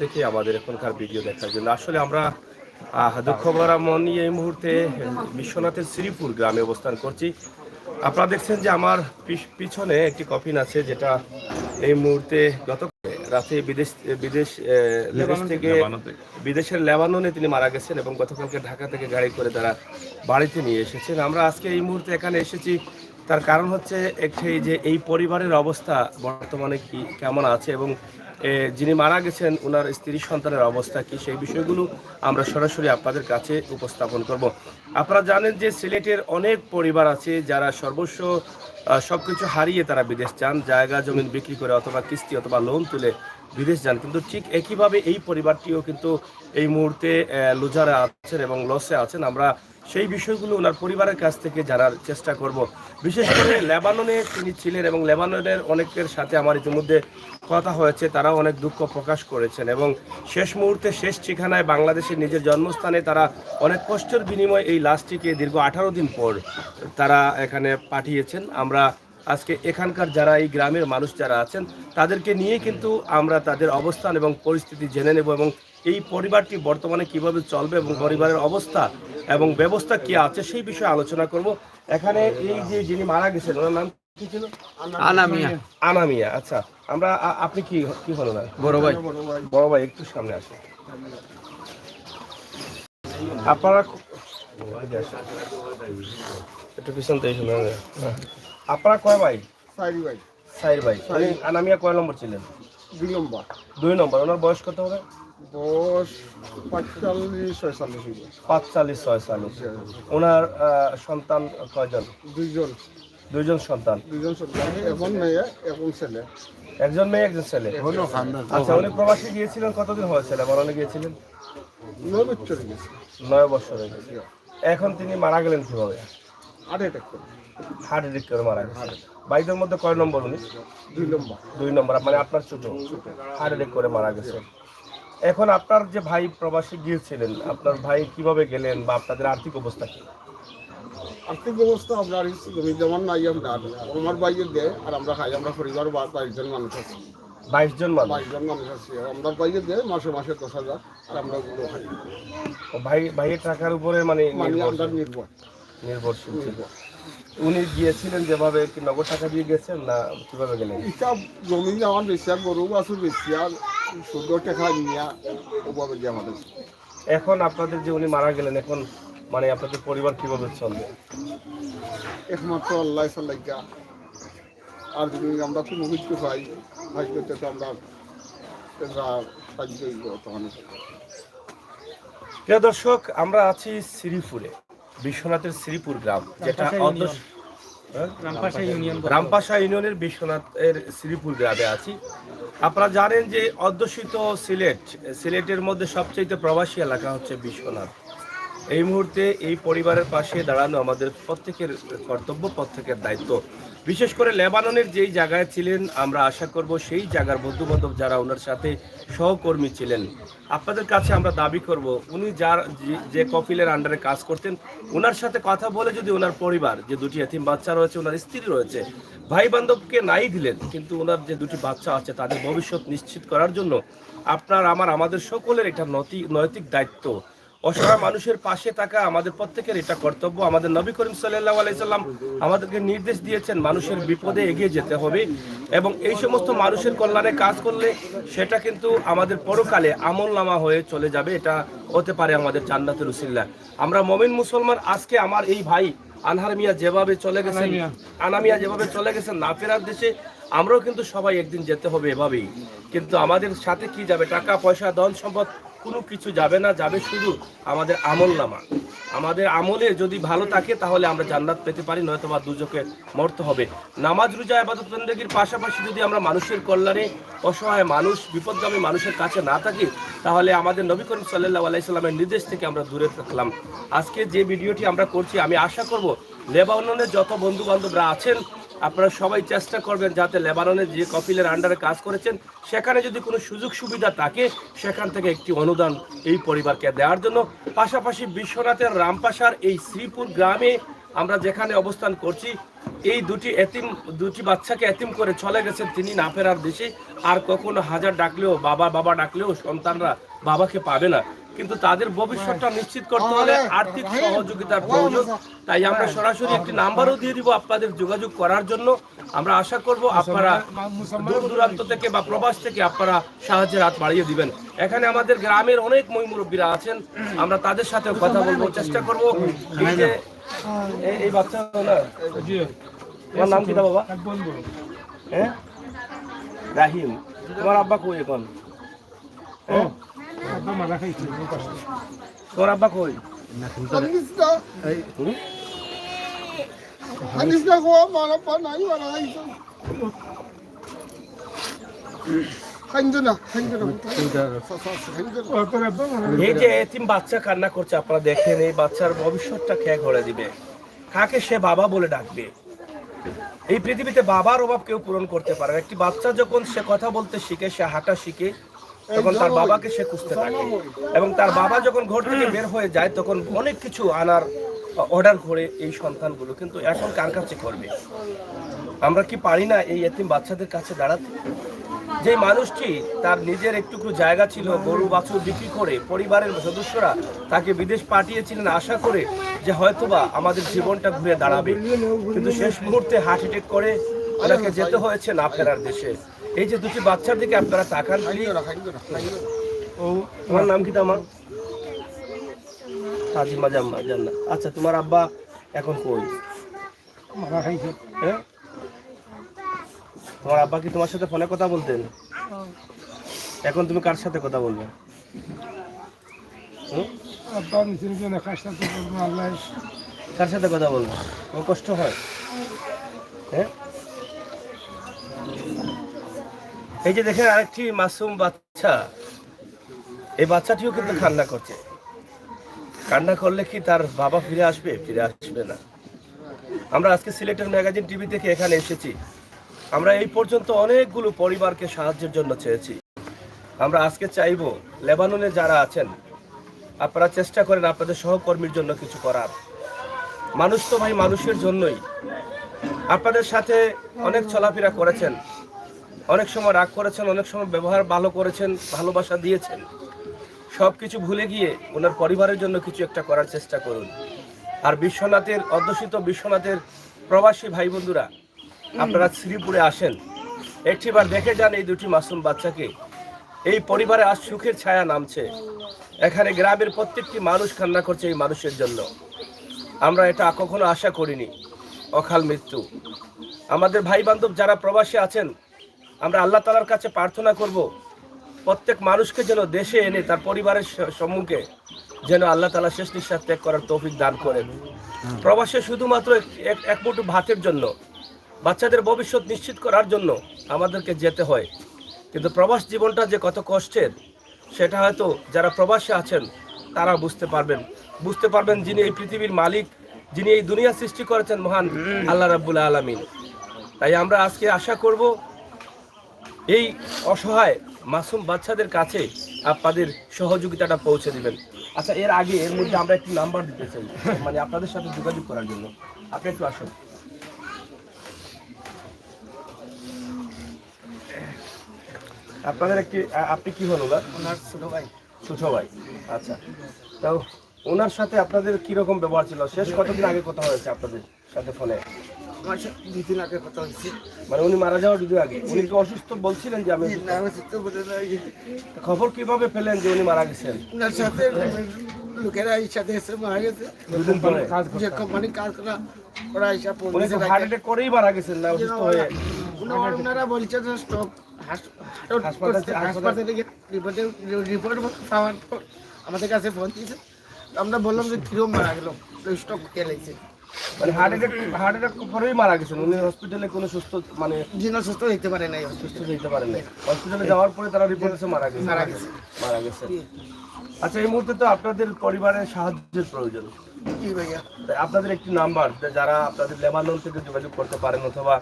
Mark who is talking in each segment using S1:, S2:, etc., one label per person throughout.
S1: থেকে আমাদের এখনকার ভিডিও দেখার জন্য। আসলে আমরা দুঃখভরা মন নিয়ে এই মুহূর্তে বিশ্বনাথের শ্রীপুর গ্রামে অবস্থান করছি। আপনারা দেখছেন যে আমার পিছনে একটি কফিন আছে, যেটা এই মুহূর্তে গত রাতে বিদেশের লেবাননে তিনি মারা গেছেন এবং গতকালকে ঢাকা থেকে গাড়ি করে তারা বাড়িতে নিয়ে এসেছেন। আমরা আজকে এই মুহূর্তে এখানে এসেছি, তার কারণ হচ্ছে একটি যে এই পরিবারের অবস্থা বর্তমানে কেমন আছে এবং যিনি মারা গেছেন ওনার স্ত্রী সন্তানের অবস্থা কি, সেই বিষয়গুলো আমরা সরাসরি আপনাদের কাছে উপস্থাপন করব। আপনারা জানেন যে সিলেটের অনেক পরিবার আছে যারা সর্বস্ব সবকিছু হারিয়ে তারা বিদেশ যান, জায়গা জমিন বিক্রি করে অথবা কিস্তি অথবা লোন তুলে বিদেশ যান, কিন্তু ঠিক একইভাবে এই পরিবারটিও কিন্তু এই মুহূর্তে লুজারে আছেন এবং লসে আছেন। আমরা সেই বিষয়গুলো ওনার পরিবারের কাছ থেকে জানার চেষ্টা করব। বিশেষ করে লেবাননে তিনি ছিলেন এবং লেবাননের অনেকের সাথে আমার ইতিমধ্যে কথা হয়েছে, তারা অনেক দুঃখ প্রকাশ করেছেন এবং শেষ মুহূর্তে শেষ ঠিকানায় বাংলাদেশের নিজের জন্মস্থানে তারা অনেক কষ্টের বিনিময়ে এই লাশটিকে দীর্ঘ 18 দিন পর তারা এখানে পাঠিয়েছেন। আমরা আজকে এখানকার যারা এই গ্রামের মানুষ যারা আছেন তাদেরকে নিয়ে কিন্তু আমরা তাদের অবস্থান এবং পরিস্থিতি জেনে নেব এবং এই পরিবারটি বর্তমানে কিভাবে চলবে এবং পরিবারের অবস্থা এবং ব্যবস্থা কি আছে সেই বিষয়ে আলোচনা করব। এখানে এই যে যিনি মারা গেছেন ওনার নাম কি ছিল? আনামিয়া। আচ্ছা, আমরা আপনি কি কি হলো না? বড় ভাই একটু সামনে আসেন। আপনারা একটু পিছন থেকে শুনে, আপনারা কয় ভাই? সাইর ভাই। আনামিয়া কয় নম্বর ছিলেন? 2 নম্বর। ওনার বয়স কত হবে?
S2: বয়স
S1: 45-46। ওনার সন্তান কয়জন? দুইজন সন্তান।
S2: এখন মেয়ে এখন ছেলে।
S1: একজন মেয়ে একজন ছেলে। আচ্ছা, উনি প্রবাসী গিয়েছিলেন কতদিন হয়েছে? লেবাননে গিয়েছিলেন
S2: 9 বছর গেছে।
S1: 9 বছর হয়ে গেছে। এখন তিনি মারা গেলেন কিভাবে?
S2: হার্ট অ্যাটাক
S1: করে মারা গেছে। বাইদের মধ্যে কয় নম্বর উনি? 2 নম্বর। মানে আপনার ছোট, হার্ট অ্যাটাক করে মারা গেছে। এখন আপনার যে ভাই প্রবাসী গিয়েছিলেন, আপনার ভাই কিভাবে গেলেন বা আপনাদের আর্থিক অবস্থা কি?
S2: আর্থিক অবস্থা আপনার জমি যেমন নাই, আমার বাইকে দেয় আর আমরা খাই। আমরা পরিবার 22 জন মানুষ আছি।
S1: 22 জন মানুষ
S2: আছি। আমরা বাইকে দেয় মাসে 10,000 আর আমরা ওগুলো খাই।
S1: ভাইয়ের টাকার উপরে মানে
S2: আমরা
S1: নির্ভরশীল ছিল। উনি গিয়েছিলেন যেভাবে, কি নগদ টাকা দিয়ে গেছেন না কিভাবে গেলেন?
S2: এটা জমি আমার বেশি আর গরু আছে বেশি আর শুধু টাকা নিয়ে ওভাবে দিয়ে আমাদের।
S1: এখন আপনাদের যে উনি মারা গেলেন, এখন মানে আপনাদের পরিবার কিভাবে চলবে?
S2: একমাত্র আল্লাহ সাল্লাইকা। আর যদি আমরা কোনো কিছু পাই করতে তো আমরা সাহায্য তখন।
S1: প্রিয় দর্শক, আমরা আছি শ্রীপুরে, বিশ্বনাথের শ্রীপুর গ্রাম, যেটা রামপাশা ইউনিয়নের বিশ্বনাথের শ্রীপুর গ্রামে আছি। আপনারা জানেন যে অধ্যুষিত সিলেটের মধ্যে সবচেয়ে প্রবাসী এলাকা হচ্ছে বিশ্বনাথ। এই মুহূর্তে এই পরিবারের পাশে দাঁড়ানো আমাদের প্রত্যেকের কর্তব্য, প্রত্যেকের দায়িত্ব। বিশেষ করে লেবাননের যেই জায়গায় ছিলেন, আমরা আশা করব সেই জায়গার বন্ধুবান্ধব যারা ওনার সাথে সহকর্মী ছিলেন, আপনাদের কাছে আমরা দাবি করব উনি যে কফিলের আন্ডারে কাজ করতেন ওনার সাথে কথা বলে যদি ওনার পরিবার, যে 2টি এতিম বাচ্চা রয়েছে, ওনার স্ত্রী রয়েছে, ভাই বান্ধবকে নাই দিলেন, কিন্তু ওনার যে 2টি বাচ্চা আছে তাদের ভবিষ্যৎ নিশ্চিত করার জন্য আমাদের সকলের এটা নৈতিক দায়িত্ব। অসহায় মানুষের পাশে থাকা আমাদের প্রত্যেকের এটা কর্তব্য। আমাদের নবী করিম সাল্লাল্লাহু আলাইহি সাল্লাম আমাদেরকে নির্দেশ দিয়েছেন মানুষের বিপদে এগিয়ে যেতে হবে এবং এই সমস্ত মানুষের কল্যাণে কাজ করলে সেটা কিন্তু আমাদের পরকালে আমলনামা হয়ে চলে যাবে। এটা হতে পারে আমাদের জান্নাতুল উসিলা। আমরা মুমিন মুসলমান। আজকে আমার এই ভাই আনামিয়া যেভাবে চলে গেছেন না ফেরার দেশে, আমরাও কিন্তু সবাই একদিন যেতে হবে এভাবেই। কিন্তু আমাদের সাথে কি যাবে? টাকা পয়সা, ধন সম্পদ কোনো কিছু যাবে না, যাবে শুধু আমাদের আমলনামা। আমাদের আমলে যদি ভালো থাকে তাহলে আমরা জান্নাত পেতে পারি, নয়তো বা দুজকে মরতে হবে। নামাজ রোজা ইবাদত বন্দেগীর পাশাপাশি যদি আমরা মানুষের কল্যাণে, অসহায় মানুষ, বিপদগামী মানুষের কাছে না থাকি, তাহলে আমাদের নবী করিম সাল্লাল্লাহু আলাইহি সাল্লামের নির্দেশ থেকে আমরা দূরে থাকলাম। আজকে যে ভিডিওটি আমরা করছি, আমি আশা করব লেবাননের যত বন্ধু বান্ধবরা আছেন আপনারা সবাই চেষ্টা করবেন যাতে লেবাননের যে কফিলের আন্ডারে কাজ করেছেন সেখানে যদি কোনো সুযোগ সুবিধা থাকে সেখান থেকে একটি অনুদান এই পরিবারকে দেওয়ার জন্য। পাশাপাশি বিশ্বনাথের রামপাশার এই শ্রীপুর গ্রামে আমরা যেখানে অবস্থান করছি, এই দুটি বাচ্চাকে এতিম করে চলে গেছেন তিনি না ফেরার দেশে। আর কখনো হাজার ডাকলেও বাবা বাবা ডাকলেও সন্তানরা বাবাকে পাবে না। কিন্তু তাদের ভবিষ্যৎটা নিশ্চিত করতে হলে আর্থিক সহযোগিতার প্রয়োজন। তাই আমরা সরাসরি একটি নাম্বারও দিয়ে দিব আপনাদের যোগাযোগ করার জন্য। আমরা আশা করব আপনারা দূর দূরান্ত থেকে বা প্রবাস থেকে আপনারা সাহায্যের হাত বাড়িয়ে দিবেন। এখানে আমাদের গ্রামের অনেক মুরব্বীরা আছেন, আমরা তাদের সাথে কথা বলবো, চেষ্টা করব। এই যে এই বাচ্চা না, তোমার নাম কি বাবা? হ্যাঁ, রাহিম। তোমার আব্বা কই এখন? হ্যাঁ, তোর আব্বা কই? এই যে এতিম বাচ্চা কান্না করছে, আপনারা দেখেন, এই বাচ্চার ভবিষ্যৎটা কে করে দিবে? কাকে সে বাবা বলে ডাকবে? এই পৃথিবীতে বাবার অভাব কেউ পূরণ করতে পারে না। একটি বাচ্চা যখন সে কথা বলতে শিখে, সে হাঁটা শিখে, তখন তার বাবাকে সে খুঁজতে থাকে। এবং তার বাবা যখন ঘর থেকে বের হয়ে যায়, তখন অনেক কিছু আনার অর্ডার করে এই সন্তানগুলো। কিন্তু এখন কার কাছে করবে? আমরা কি পারি না এই এতিম বাচ্চাদের কাছে দাঁড়াতে? যে মানুষটি তার নিজের একটুকু জায়গা ছিল, গরু বাছুর বিক্রি করে পরিবারের সদস্যরা তাকে বিদেশ পাঠিয়েছিলেন আশা করে যে হয়তোবা আমাদের জীবনটা ঘুরে দাঁড়াবে, কিন্তু শেষ মুহূর্তে হার্ট অ্যাটাক করে ওনাকে যেতে হয়েছে না ফেরার দেশে। এই যে দুটি বাচ্চার দিকে আপনারা তাকান। তোমার নাম কি? আমার হাজিমা জান্নাত। আচ্ছা, তোমার আব্বা এখন কই? হ্যাঁ, তোমার আব্বা কি তোমার সাথে ফোনে কথা বলতেন? এখন তুমি কার সাথে কথা বলবে? কার সাথে কথা বলবো? তোমার কষ্ট হয়? হ্যাঁ, এই যে দেখেন আরেকটি মাসুম বাচ্চা, এই বাচ্চাটিও কিন্তু কান্না করছে। কান্না করলে কি তার বাবা ফিরে আসবে? ফিরে আসবে না। আমরা আজকে সিলেটের ম্যাগাজিন টিভি থেকে এখানে এসেছি। আমরা এই পর্যন্ত অনেকগুলো পরিবারকে সাহায্যের জন্য চেয়েছি। আমরা আজকে চাইবো লেবাননে যারা আছেন, আপনারা চেষ্টা করেন আপনাদের সহকর্মীর জন্য কিছু করার। মানুষ তো ভাই মানুষের জন্যই। আপনাদের সাথে অনেক চলাফেরা করেছেন, অনেক সময় রাগ করেছেন, অনেক সময় ব্যবহার ভালো করেছেন, ভালোবাসা দিয়েছেন। সব কিছু ভুলে গিয়ে ওনার পরিবারের জন্য কিছু একটা করার চেষ্টা করুন। আর বিশ্বনাথের অধ্যুষিত বিশ্বনাথের প্রবাসী ভাই বন্ধুরা, আপনারা শ্রীপুরে আসেন, একটিবার দেখে যান এই দুটি মাসুম বাচ্চাকে। এই পরিবারে আজ সুখের ছায়া নামছে। এখানে গ্রামের প্রত্যেকটি মানুষ কান্না করছে এই মানুষের জন্য। আমরা এটা কখনো আশা করিনি, অকাল মৃত্যু। আমাদের ভাই বান্ধব যারা প্রবাসী আছেন, আমরা আল্লাহ তাআলার কাছে প্রার্থনা করব প্রত্যেক মানুষকে যেন দেশে এনে তার পরিবারের সম্মুখে যেন আল্লাহ তাআলা শেষ নিঃশ্বাস ত্যাগ করার তৌফিক দান করেন। প্রবাসে শুধুমাত্র এক মুঠো ভাতের জন্য, বাচ্চাদের ভবিষ্যৎ নিশ্চিত করার জন্য আমাদেরকে যেতে হয়। কিন্তু প্রবাস জীবনটা যে কত কষ্টের, সেটা হয়তো যারা প্রবাসে আছেন তারা বুঝতে পারবেন যিনি এই পৃথিবীর মালিক, যিনি এই দুনিয়া সৃষ্টি করেছেন, মহান আল্লাহ রাব্বুল আলামিন। তাই আমরা আজকে আশা করব এই অসহায় মাসুম বাচ্চাদের কাছে আপনাদের সহযোগিতাটা পৌঁছে দিবেন। আচ্ছা, এর মধ্যে আমরা একটি নাম্বার দিতে চাই, মানে আপনাদের সাথে যোগাযোগ করার জন্য। আপনি একটু আসুন। আপনাদের আপনি কি হল? ওনার ছোট ভাই। আচ্ছা, তো ওনার সাথে আপনাদের কিরকম ব্যবহার ছিল? শেষ কতদিন আগে কথা হয়েছে আপনাদের সাথে ফোনে?
S3: আমার সাথে 2 দিন আগে কথা হয়েছে।
S1: মানে উনি মারা যাওয়ার 2 দিন আগে? উনি কি অসুস্থ বলছিলেন যে আমি? খবর কিভাবে পেলেন যে উনি মারা গেছেন?
S3: ওনার সাথে লোকেরা সাথে এসে মারা গেছে।
S1: 2 দিন পরে
S3: যে কোম্পানি কাজ করা ওরা এসে
S1: উনি তো হার্ট অ্যাটাক করেই মারা গেছেন না অসুস্থ হয়ে?
S3: ওনারা বলছে যে স্ট্রোক, হাসপাতালে রিপোর্ট পাওয়ার পর আমাদের কাছে ফোন দিয়েছে। আমরা বললাম যে কিরকম মারা গেল, স্ট্রোক কে লাগছে।
S1: মানে হার্ট অ্যাটাক করেই মারা গেছেন উনি? হসপিটালে কোনো সুস্থ মানে
S3: জিনা সুস্থ হইতে পারে নাই,
S1: সুস্থ হইতে পারেন নাই। হসপিটালে যাওয়ার পরে তারা রিপোর্ট এসে মারা গেছে। আচ্ছা, এই মুহূর্তে তো আপনাদের পরিবারের সাহায্যের প্রয়োজন।
S3: কি ভাইয়া,
S1: আপনাদের একটি নাম্বার যারা আপনাদের লেবানন থেকে যোগাযোগ করতে পারেন, অথবা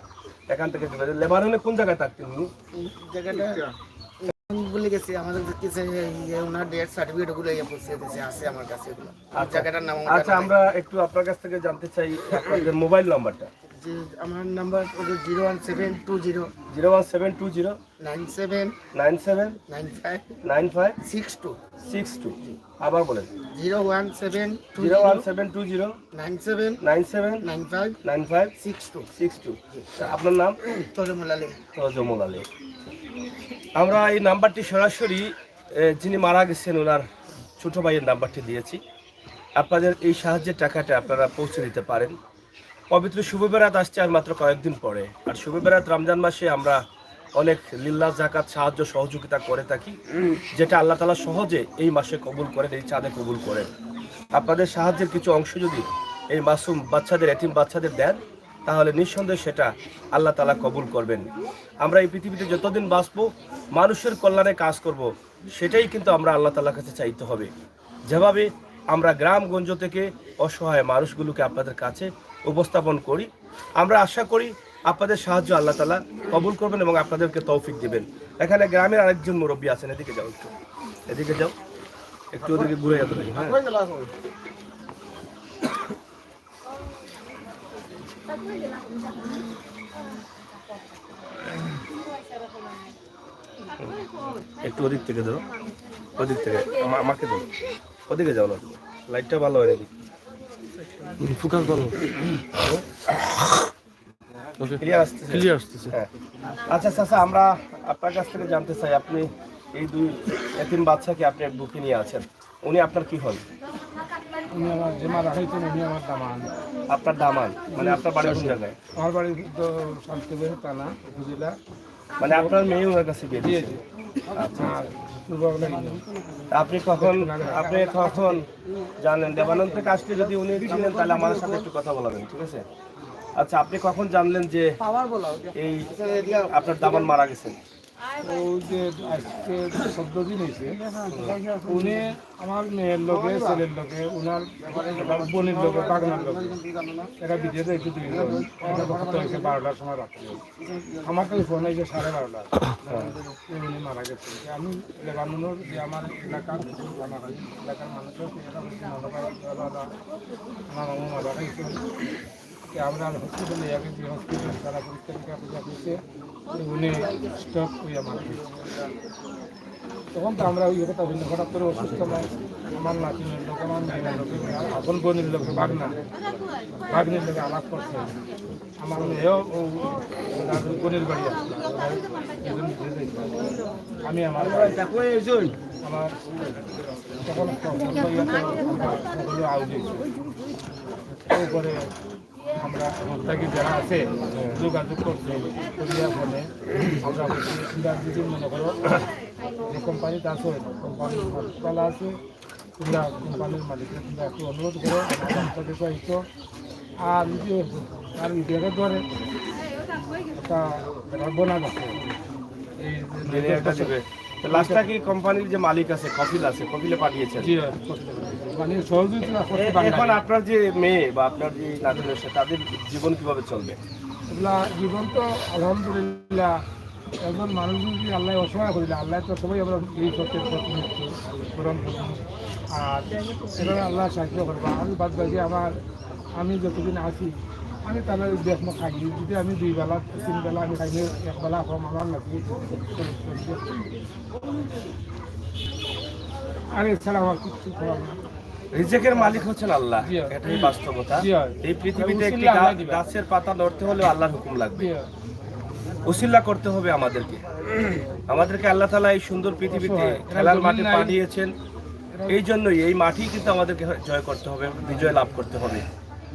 S1: এখান থেকে যোগাযোগ। লেবাননে কোন জায়গায় থাকতেন উনি?
S3: জায়গাটা বলে গেছি আমাদের কাছে, ওনার ডেথ সার্টিফিকেট গুলো পৌঁছে দিয়েছে, আছে আমার কাছে এগুলো। জায়গাটার নাম
S1: আচ্ছা, আমরা একটু আপনার কাছ থেকে জানতে চাই আপনাদের মোবাইল নাম্বারটা।
S3: আমার নাম্বার 01720
S1: 01720
S3: 97
S1: 97
S3: 95
S1: 95
S3: 62
S1: 62। আবার বলেন
S3: 01720
S1: 01720
S3: 97
S1: 97
S3: 95
S1: 95
S3: 62
S1: 62। আপনার নাম?
S3: তজমুল আলী।
S1: তজমুল আলী। আমরা এই নাম্বারটি সরাসরি যিনি মারা গেছেন ওনার ছোট ভাইয়ের নাম্বারটি দিয়েছি। আপনাদের এই সাহায্যের টাকাটা আপনারা পৌঁছে দিতে পারেন। পবিত্র শুভ বেরাত আসছে আর মাত্র কয়েকদিন পরে। আর শুভ বেরাত রমজান মাসে আমরা অনেক লিল্লাহ জাকাত সাহায্য সহযোগিতা করে থাকি, যেটা আল্লাহ তাআলা সহজে এই মাসে কবুল করেন, এই চাঁদে কবুল করেন। আপনাদের সাহায্যের কিছু অংশ যদি এই মাসুম বাচ্চাদের, এতিম বাচ্চাদের দেন, তাহলে নিঃসন্দেহে সেটা আল্লাহ তাআলা কবুল করবেন। আমরা এই পৃথিবীতে যতদিন বাঁচবো মানুষের কল্যাণে কাজ করব, সেটাই কিন্তু আমরা আল্লাহ তাআলার কাছে চাইতে হবে। যেভাবে আমরা গ্রামগঞ্জ থেকে অসহায় মানুষগুলোকে আপনাদের কাছে উপস্থাপন করি, আমরা আশা করি আপনাদের সাহায্য আল্লাহ তাআলা কবুল করবেন এবং আপনাদেরকে তৌফিক দিবেন। এখানে গ্রামের আরেকজন মুরব্বী আছেন, এদিকে যাও, একটু এদিকে যাও, একটু ওদিকে ঘুরে যেতে পারি। হ্যাঁ, একটু ওদিক থেকে ধরো, ওদিক থেকে আমাকে ধরো, ওদিকে যাও না, লাইটটা ভালো হয় নাকি, ফোকাস করো। ক্লিয়ার আসতেছে? হ্যাঁ। আচ্ছা চাচা, আমরা আপনার কাছ থেকে জানতে চাই, আপনি এই দুই এতিম বাচ্চাকে আপনি বুকে নিয়ে আছেন, উনি আপনার কি হন?
S4: উনি আমার যে মারা হয়েছেন উনি আমার দামান।
S1: আপনার দামান? মানে আপনার বাড়ি কোন জায়গায়?
S4: আমার বাড়ি তো শান্তিপুর থানা উপজেলা।
S1: মানে আপনার মেয়ে ওনার কাছে বিয়ে দিয়েছে? আচ্ছা।
S4: আর পূর্ববাংলা
S1: আপনি কখন জানলেন? দেবানন্দ থেকে আসলে যদি উনি ছিলেন তাহলে আমার সাথে একটু কথা বলাবেন, ঠিক আছে? আচ্ছা, আপনি কখন জানলেন যে এই আপনার দামান মারা গেছেন?
S4: ওই যে আজকে 14 দিন হয়েছে, উনি আমার মেয়ের লোকে, ছেলের লোকে, উনার বোনের লোকে, বাগনার লোকে, এরা বিদেশে একটু দুই হয়েছে 12টার সময় রাত্রে। আমার কাছে ফোন হয়েছে 12:30। উনি মারা গেছেন। আমি লেবাননের যে আমার এলাকার এলাকার মানুষের আমার মামা মারা গেছে। আমরা হসপিটালে গেছি, হসপিটাল তারা পরীক্ষা করছে, উনি স্টক হয়ে মারা গেছে। তখন তো আমরা ওই কথা ভিন্ন হঠাৎ করে অসুস্থ নয়, আমার নাতিনের লোক, আমার মেয়ের লোক, আপন বোনের লোক, ভাগ্নের লোকে আলাপ করছে। আমার মেয়েও বোনের বাড়ি আসছে, আমি আমার আমার তখন সকলে আউট পরে আমরা থাকি যারা আছে যোগাযোগ করছে, বলে আমরা যদি মনে করো যে কোম্পানিতে আসো, কোম্পানির মালিকপালা আছে, তোমরা কোম্পানির মালিকরা তোমরা একটু অনুরোধ করো আমাদের চাইতো। আর যদি আর ইন্ডিয়াকে ধরে একটা বোনাস আছে,
S1: লাস্টটা কি কোম্পানির যে মালিক আছে, কফিল আছে, কফিলে পাঠিয়েছেন?
S4: মানে সহযোগিতা
S1: এখন আপনার যে মেয়ে বা আপনার যে নাতিন আছে তাদের জীবন কিভাবে চলবে?
S4: এগুলা জীবন তো আলহামদুলিল্লাহ, একজন মানুষ যদি আল্লাহ অসহায় করিলে আল্লাহ তো সবাই আমরা এই সত্যের পূরণ করবো। আর এভাবে আল্লাহ সাহায্য করবো। আমি বাদ বাকি আমি যতদিন আছি আমি তাহলে দেখবো খাই, যদি আমি 2 বেলা 3 বেলা আমি খাইলে 1 বেলা কম আমার লাগবে। আর এছাড়া আমার কিছু খাওয়ার না।
S1: রিজেকের মালিক হচ্ছেন আল্লাহ, এটাই বাস্তবতা। এই পৃথিবীতে একটি গাছের পাতা নড়তে হলেও আল্লাহর হুকুম লাগবে, উসিলা করতে হবে আমাদেরকে আল্লাহ তাআলা এই সুন্দর পৃথিবীতে খেলার মাঠে পাঠিয়েছেন। এই জন্যই এই মাটি কিন্তু আমাদেরকে জয় করতে হবে, বিজয় লাভ করতে হবে,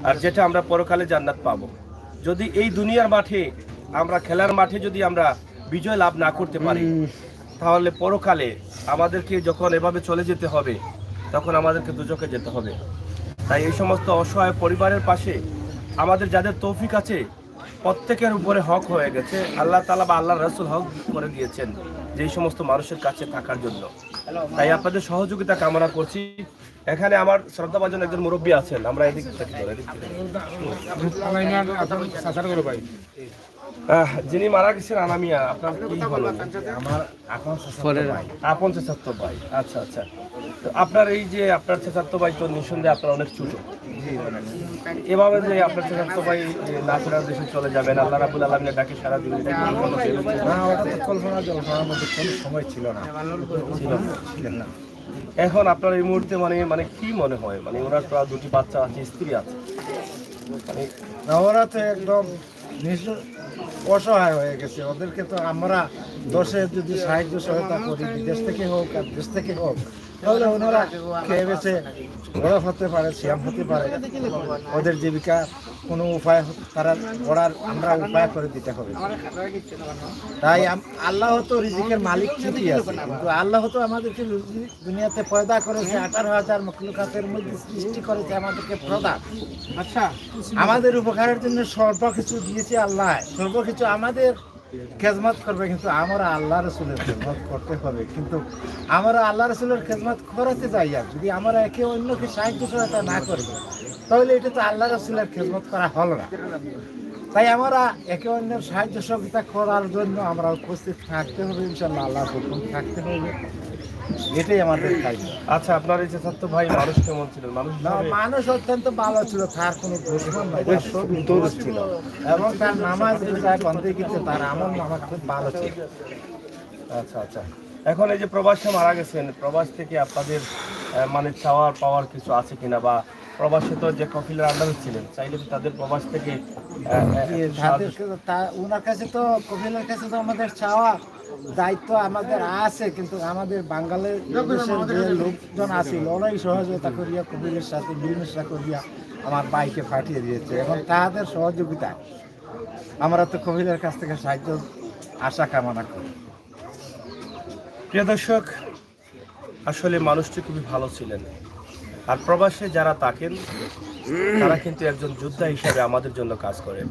S1: আর যেটা আমরা পরকালে জান্নাত পাবো। যদি এই দুনিয়ার মাঠে আমরা খেলার মাঠে যদি আমরা বিজয় লাভ না করতে পারি, তাহলে পরকালে আমাদেরকে যখন এভাবে চলে যেতে হবে তখন আমাদেরকে দুজকে যেতে হবে। তাই এই সমস্ত অসহায় পরিবারের পাশে আমাদের যাদের তৌফিক আছে প্রত্যেকের উপরে হক হয়ে গেছে, আল্লাহ তাআলা বা আল্লাহর রাসূল হক করে দিয়েছেন যে এই সমস্ত মানুষের কাছে থাকার জন্য। তাই আপনাদের সহযোগিতা কামনা করছি। এখানে আমার শ্রদ্ধাভাজন একজন মুরব্বী আছেন, আমরা এদিক থেকে যিনি মারা গেছেন আনামিয়া, আপনার কি হলেন?
S4: আমার এখন
S1: আপন চাচাতো ভাই। আচ্ছা আচ্ছা। তো আপনার এই যে আপনার চাচাতো ভাই তো নিঃসন্দেহে আপনার অনেক ছোট। এভাবে যে আপনার চাচাতো ভাই না ফেরার দেশে চলে যাবেন, আল্লাহ রাব্বুল আলামিনের ডাকে সারা দিন, এটা কি কোনো ভেবেছেন?
S4: না, ওটা তো কল্পনা জল্পনার মধ্যে কোনো সময় ছিল না।
S1: ছিলেন না। এখন আপনার এই মুহূর্তে মানে মানে কি মনে হয়, মানে ওনার তো আর দুটি বাচ্চা আছে, স্ত্রী আছে, মানে
S4: না, ওরা তো একদম অসহায় হয়ে গেছে। ওদেরকে তো আমরা দশের যদি সাহায্য সহায়তা করি, বিদেশ থেকে হোক আর দেশ থেকে হোক, তাহলে ওনারা খেয়ে বেছে বড় হতে পারে, সিয়াম হতে পারে। ওদের জীবিকা কোনো উপায় তারা করার আমরা উপায় করে দিতে হবে। তাই আল্লাহ তো রিজিকের মালিক ঠিকই আছে, কিন্তু আল্লাহ তো আমাদেরকে দুনিয়াতে পয়দা করেছে, 18,000 মখলুকাতের মধ্যে সৃষ্টি করেছে আমাদেরকে প্রদান। আচ্ছা, আমাদের উপকারের জন্য সর্বকিছু দিয়েছে আল্লাহ, সর্বকিছু আমাদের খেদমত করবে, কিন্তু আমরা আল্লাহ রসুলের খেদমত করতে হবে। কিন্তু আমরা আল্লাহ রসুলের খেদমত করাতে যাই, আর যদি আমরা একে অন্যকে সাহায্য সহায়তা না করি, তাহলে এটা তো আল্লাহ রসুলের খেদমত করা হলো না। তাই আমরা একে অন্যের সাহায্য সহযোগিতা করার জন্য আমরা উপস্থিত থাকতে হবে, ইনশাল্লাহ আল্লাহ হুকুম থাকতে হবে, এটাই আমাদের দায়িত্ব।
S1: আচ্ছা, আপনার এই চাচাতো ভাই মানুষ কেমন ছিলেন? মানুষ
S4: না, মানুষ অত্যন্ত ভালো ছিল, তার কোনো দুশ্মন নাই, তার সব দোস্ত ছিল, এবং তার নামাজ রোজা বন্দেগীতে তার আমল নামাজ খুব ভালো ছিল।
S1: আচ্ছা আচ্ছা। এখন এই যে প্রবাসে মারা গেছেন, প্রবাস থেকে আপনাদের মানে চাওয়ার পাওয়ার কিছু আছে কিনা, বা প্রবাসে তো যে কফিলের আন্ডারে ছিলেন, চাইলে তো তাদের প্রবাস থেকে
S4: ওনার কাছে তো কপিলের কাছে তো আমাদের চাওয়া দায়িত্ব আমাদের আছে, কিন্তু আমাদের বাঙালির দেশের যে লোকজন আছে ওরাই সহযোগিতা করিয়া কপিলের সাথে মিলমিশা করিয়া আমার বাইকে পাঠিয়ে দিয়েছে। এখন তাদের সহযোগিতা আমরা তো কপিলের কাছ থেকে সাহায্য আশা কামনা করি।
S1: প্রিয় দর্শক, আসলে মানুষটি খুবই ভালো ছিলেন। আর প্রবাসে যারা থাকেন তারা কিন্তু একজন যোদ্ধা হিসাবে আমাদের জন্য কাজ করেন।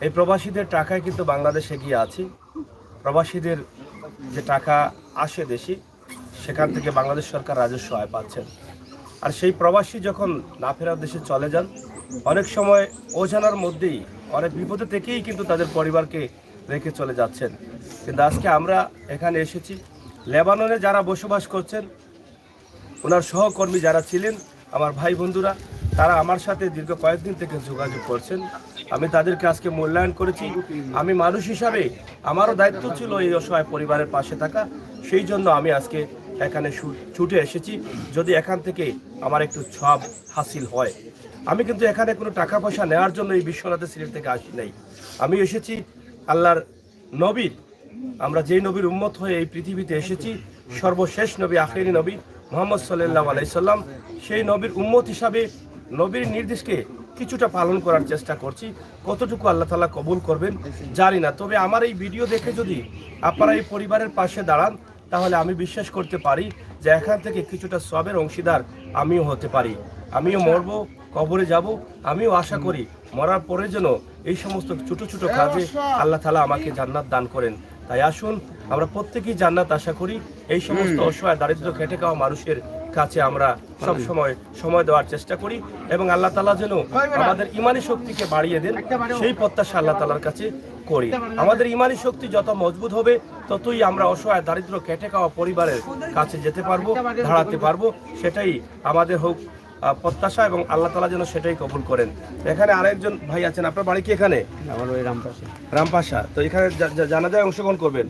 S1: এই প্রবাসীদের টাকায় কিন্তু বাংলাদেশ এগিয়ে আছে। প্রবাসীদের যে টাকা আসে দেশে, সেখান থেকে বাংলাদেশ সরকার রাজস্ব আয় পাচ্ছেন। আর সেই প্রবাসী যখন না ফেরার দেশে চলে যান, অনেক সময় অজানার মধ্যেই অনেক বিপদে থেকেই কিন্তু তাদের পরিবারকে রেখে চলে যাচ্ছেন। কিন্তু আজকে আমরা এখানে এসেছি, লেবাননে যারা বসবাস করছেন, ওনার সহকর্মী যারা ছিলেন, আমার ভাই বন্ধুরা, তারা আমার সাথে দীর্ঘ কয়েকদিন থেকে যোগাযোগ করছেন। আমি তাদেরকে আজকে মূল্যায়ন করেছি। আমি মানুষ হিসাবে আমারও দায়িত্ব ছিল এই অসহায় পরিবারের পাশে থাকা, সেই জন্য আমি আজকে এখানে ছুটে এসেছি। যদি এখান থেকে আমার একটু সব হাসিল হয়, আমি কিন্তু এখানে কোনো টাকা পয়সা নেওয়ার জন্য এই বিশ্বনাথের সিলেট থেকে আসি নাই। আমি এসেছি আল্লাহর নবীর, আমরা যেই নবীর উম্মত হয়ে এই পৃথিবীতে এসেছি, সর্বশেষ নবী, আখেরি নবী মুহাম্মদ সাল্লাল্লাহু আলাইহি সাল্লাম, সেই নবীর উম্মত হিসাবে নবীর নির্দেশকে কিছুটা পালন করার চেষ্টা করছি। কতটুকু আল্লাহ তাআলা কবুল করবেন জানি না, তবে আমার এই ভিডিও দেখে যদি আপনারা এই পরিবারের পাশে দাঁড়ান, তাহলে আমি বিশ্বাস করতে পারি যে এখান থেকে কিছুটা সবের অংশীদার আমিও হতে পারি। আমিও মরব, কবরে যাব, আমিও আশা করি মরার পরে যেন এই সমস্ত ছোট ছোট কাজে আল্লাহ তাআলা আমাকে জান্নাত দান করেন। তাই আসুন আমরা প্রত্যেকেই জান্নাত আশা করি। এই সমস্ত অসহায় দারিদ্র খেটে খাওয়া মানুষের কাছে আমরা সব সময় দেওয়ার চেষ্টা করি, এবং আল্লাহ তাআলা যেন আমাদের ইমানি শক্তিকে বাড়িয়ে দেন, সেই প্রত্যাশা আল্লাহ তাআলার কাছে করি। আমাদের ইমানি শক্তি যত মজবুত হবে, ততই আমরা অসহায় দারিদ্র খেটে খাওয়া পরিবারের কাছে যেতে পারবো, দাঁড়াতে পারবো। সেটাই আমাদের হোক প্রত্যাশা, এবং আল্লাহ তাআলা যেন সেটাই কবুল করেন। এখানে আরেকজন ভাই আছেন, আপনার বাড়ি কি এখানে?
S5: আমার ওই
S1: রামপাশা। তো এখানে জানাজায় অংশগ্রহণ করবেন?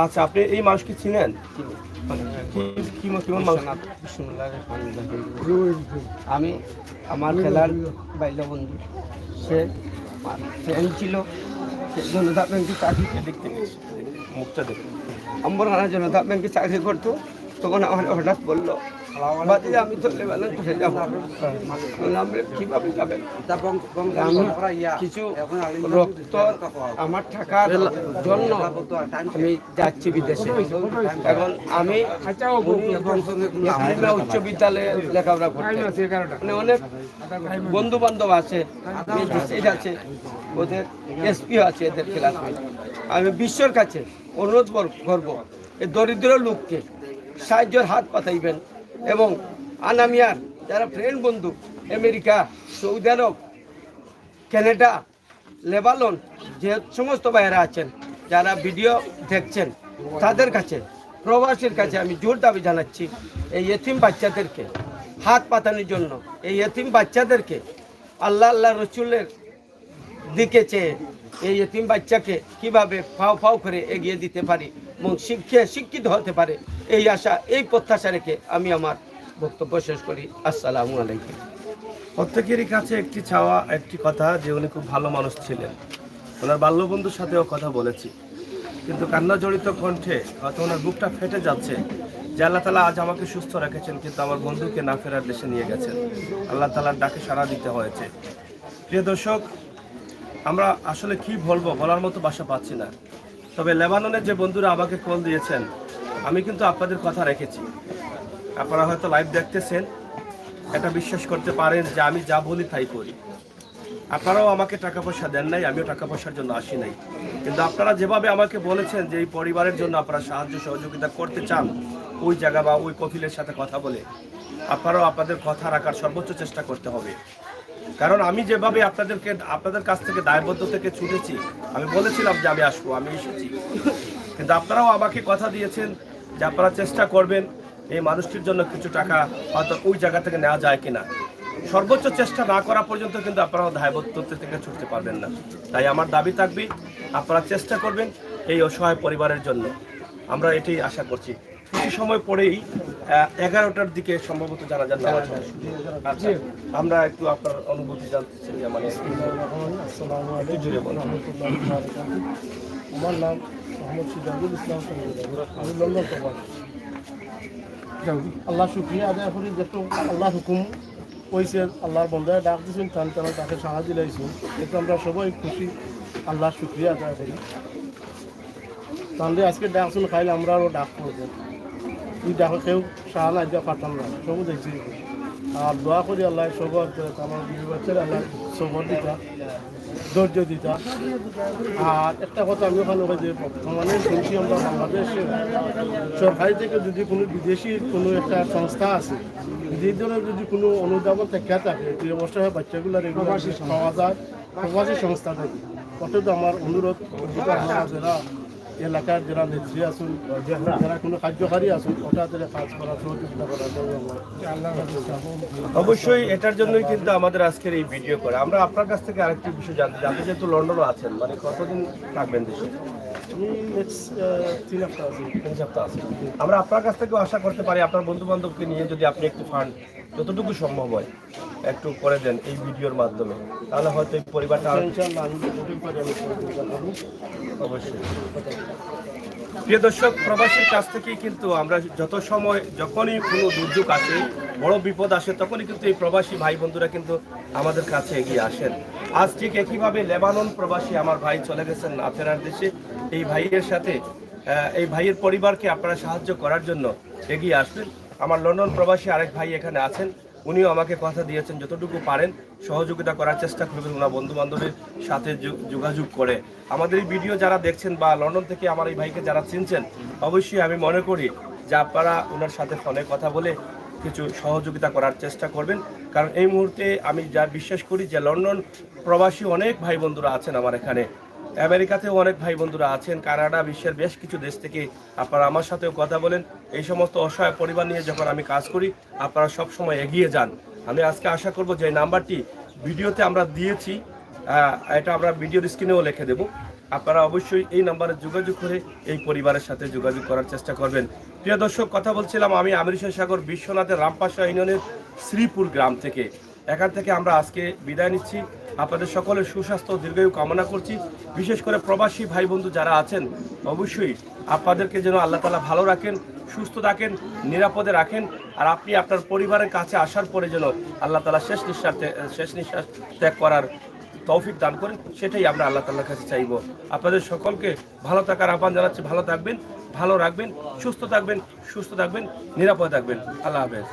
S1: আচ্ছা, আপনি এই মানুষকে চিনেন? কেমন মানুষ?
S5: আমি আমার খেলার বাইলা বন্ধু, সে ফ্রেন্ড ছিল, সে জনতা ব্যাংকে চাকরি
S1: দেখতে পেয়েছি, মুখটা দেখুন।
S5: আমরা জনতা ব্যাংকে চাকরি করতো, তখন আমার হঠাৎ বললো, বাদি আমি তো লেবানন চলে যাবো। বললাম, কিভাবে যাবেন? আমি কিছু রক্ত আমার টাকার জন্য আমি যাচ্ছি বিদেশে। এখন আমি উচ্চ বিদ্যালয়ে লেখাপড়া করছি, মানে অনেক বন্ধু বান্ধব আছে, আছে, ওদের এসপিও আছে, এদের ক্লাসমেট। আমি বিশ্বর কাছে অনুরোধ করবো, এই দরিদ্র লোককে সাহায্যের হাত পাতাইবেন, এবং আনামিয়ার যারা ফ্রেন্ড বন্ধু, আমেরিকা, সৌদি আরব, কানাডা, লেবানন যে সমস্ত ভাইয়েরা আছেন যারা ভিডিও দেখছেন তাদের কাছে প্রবাসীর কাছে আমি জোর দাবি জানাচ্ছি এই এতিম বাচ্চাদেরকে হাত পাতানোর জন্য এই এতিম বাচ্চাদেরকে আল্লাহ রসুলের দিকে চেয়ে এই এতিম বাচ্চাকে কিভাবে ফাও ফাও করে এগিয়ে দিতে পারি এবং শিক্ষিত হতে পারে এই আশা এই প্রত্যাশা রেখে আমি আমার বক্তব্য শেষ করি। আসসালামু আলাইকুম।
S1: প্রত্যেকেরই কাছে একটি চাওয়া একটি কথা যে উনি খুব ভালো মানুষ ছিলেন, ওনার বাল্যবন্ধুর সাথেও কথা বলেছি, কিন্তু কান্না জড়িত কণ্ঠে হয়তো ওনার বুকটা ফেটে যাচ্ছে যে আল্লাহ তালা আজ আমাকে সুস্থ রেখেছেন কিন্তু আমার বন্ধুকে না ফেরার দেশে নিয়ে গেছেন। আল্লাহ তালার ডাকে সাড়া দিতে হয়েছে। প্রিয় দর্শক, আমরা আসলে কি বলবো বলার মতো ভাষা পাচ্ছি না। তবে লেবাননের যে বন্ধুরা আমাকে কল দিয়েছেন আমি কিন্তু আপনাদের কথা রেখেছি। আপনারা হয়তো লাইভ দেখতেছেন, এটা বিশ্বাস করতে পারেন যে আমি যা বলি তাই করি। আপনারাও আমাকে টাকা পয়সা দেন নাই, আমিও টাকা পয়সার জন্য আসি নাই, কিন্তু আপনারা যেভাবে আমাকে বলেছেন যে এই পরিবারের জন্য আপনারা সাহায্য সহযোগিতা করতে চান ওই জায়গা বা ওই কফিলের সাথে কথা বলে, আপনারাও আপনাদের কথা রাখার সর্বোচ্চ চেষ্টা করতে হবে। কারণ আমি যেভাবে আপনাদের কাছ থেকে দায়বদ্ধ থেকে ছুটেছি, আমি বলেছিলাম যে আমি আসবো, আমি এসেছি, কিন্তু আপনারাও আমাকে কথা দিয়েছেন যে আপনারা চেষ্টা করবেন এই মানুষটির জন্য কিছু টাকা হয়তো ওই জায়গা থেকে নেওয়া যায় কিনা। সর্বোচ্চ চেষ্টা না করা পর্যন্ত কিন্তু আপনারাও দায়বদ্ধ থেকে ছুটতে পারবেন না। তাই আমার দাবি থাকবে আপনারা চেষ্টা করবেন এই অসহায় পরিবারের জন্য। আমরা এটাই আশা করছি। কিছু সময় পরেই 11টার দিকে সম্ভবত জানাজার নামাজ হবে। আচ্ছা, আমরা একটু আপনার অনুভূতি জানতে চাই।
S6: আসসালামু আলাইকুম রহমতুল্লাহি ওয়া বারাকাতুহু। আমার নাম মোহাম্মদ সিরাজুল ইসলাম সঞ্জয়, আমি লন্ডন প্রবাসী। আল্লাহ শুক্রিয়া আদায় করি, যেহেতু আল্লাহ হুকুম কইছে, আল্লাহর বন্ধায় ডাক দিয়েছেন, তারা তাকে সাহায্য দিয়েছেন, এতে আমরা সবাই খুশি, আল্লাহ শুক্রিয়া আদায় করি। তাহলে আজকে ডাকছেন খাইলে আমরা আরও ডাক করবেন, এই ডাকে কেউ সাহা না দিয়ে পাঠান না, সবু দেখছি। আর দোয়া করি আল্লাহ সবর আমার বিবি বাচ্চার আল্লাহ সবর দিতা, ধৈর্য দিতা। আর একটা কথা আমি ওখানে যে বর্তমানে শুনছি আমরা বাংলাদেশে সরকারি থেকে যদি কোনো বিদেশি কোনো একটা সংস্থা আছে, বিদেশি ধরনের যদি কোনো অনুদান থেকে থাকে, যে অবস্থায় বাচ্চাগুলোর এগুলো পাওয়া যায় প্রবাসী সংস্থা থেকে। অথচ আমার অনুরোধ যারা এলাকার যারা নেত্রী আসুন, যারা কোনো কার্যকারী আসুন, ওটা তাদের কাজ করা সহযোগিতা করা যায়।
S1: অবশ্যই এটার জন্যই কিন্তু আমাদের আজকের এই ভিডিও করা। আমরা আপনার কাছ থেকে আরেকটি বিষয় জানতে চাই, আপনি যেহেতু লন্ডনও আছেন, মানে কতদিন থাকবেন দেশে?
S6: আমি নেক্সট 3 সপ্তাহ আছি।
S1: 3 সপ্তাহ আছে। আমরা আপনার কাছ থেকেও আশা করতে পারি আপনার বন্ধু বান্ধবকে নিয়ে যদি আপনি একটু ফান্ড যতটুকু সম্ভব হয় একটু করে দেন এই ভিডিওর মাধ্যমে, তাহলে হয়তো এই পরিবারটা
S6: ইনশাআল্লাহ আমি যতটুকু পারি আমি সহযোগিতা করব।
S1: অবশ্যই। প্রিয় দর্শক, প্রবাসীর কাছ থেকেই কিন্তু আমরা যত সময় যখনই কোনো দুর্যোগ আসে, বড় বিপদ আসে, তখনই কিন্তু এই প্রবাসী ভাই বন্ধুরা কিন্তু আমাদের কাছে এগিয়ে আসেন। আজ ঠিক একইভাবে লেবানন প্রবাসী আমার ভাই চলে গেছেন না ফেরার দেশে, এই ভাইয়ের সাথে এই ভাইয়ের পরিবারকে আপনারা সাহায্য করার জন্য এগিয়ে আসবেন। আমার লন্ডন প্রবাসী আরেক ভাই এখানে আছেন, উনিও আমাকে কথা দিয়েছেন যতটুকু পারেন সহযোগিতা করার চেষ্টা করবেন ওনার বন্ধু বান্ধবের সাথে যোগাযোগ করে। আমাদের এই ভিডিও যারা দেখছেন বা লন্ডন থেকে আমার এই ভাইকে যারা চিনছেন, অবশ্যই আমি মনে করি যে আপনারা ওনার সাথে ফোনে কথা বলে কিছু সহযোগিতা করার চেষ্টা করবেন। কারণ এই মুহূর্তে আমি যা বিশ্বাস করি যে লন্ডন প্রবাসী অনেক ভাই বন্ধুরা আছেন আমার এখানে, আমেরিকাতেও অনেক ভাই বন্ধুরা আছেন, কানাডা, বিশ্বের বেশ কিছু দেশ থেকে আপনারা আমার সাথেও কথা বলেন। এই সমস্ত অসহায় পরিবার নিয়ে যখন আমি কাজ করি আপনারা সব সময় এগিয়ে যান। আমি আজকে আশা করব যে নাম্বারটি ভিডিওতে আমরা দিয়েছি, এটা আমরা ভিডিওর স্ক্রিনেও লিখে দেব, আপনারা অবশ্যই এই নাম্বারে যোগাযোগ করে এই পরিবারের সাথে যোগাযোগ করার চেষ্টা করবেন। প্রিয় দর্শক, কথা বলছিলাম আমি আমির হোসেন সাগর, বিশ্বনাথের রামপাশা ইউনিয়নের শ্রীপুর গ্রাম থেকে। এখান থেকে আমরা আজকে বিদায় নিচ্ছি। আপনাদের সকলের সুস্বাস্থ্য দীর্ঘায়ু কামনা করছি। বিশেষ করে প্রবাসী ভাই বন্ধু যারা আছেন, অবশ্যই আপনাদেরকে যেন আল্লাহ তাআলা ভালো রাখেন, সুস্থ রাখেন, নিরাপদে রাখেন। আর আপনি আপনার পরিবারের কাছে আসার পরে যেন আল্লাহ তাআলা শেষ নিঃশ্বাস ত্যাগ করার তৌফিক দান করেন, সেটাই আমরা আল্লাহ তাআলার কাছে চাইব। আপনাদের সকলকে ভালো থাকার আহ্বান জানাচ্ছি। ভালো থাকবেন, ভালো রাখবেন, সুস্থ থাকবেন, নিরাপদে থাকবেন। আল্লাহ হাফেজ।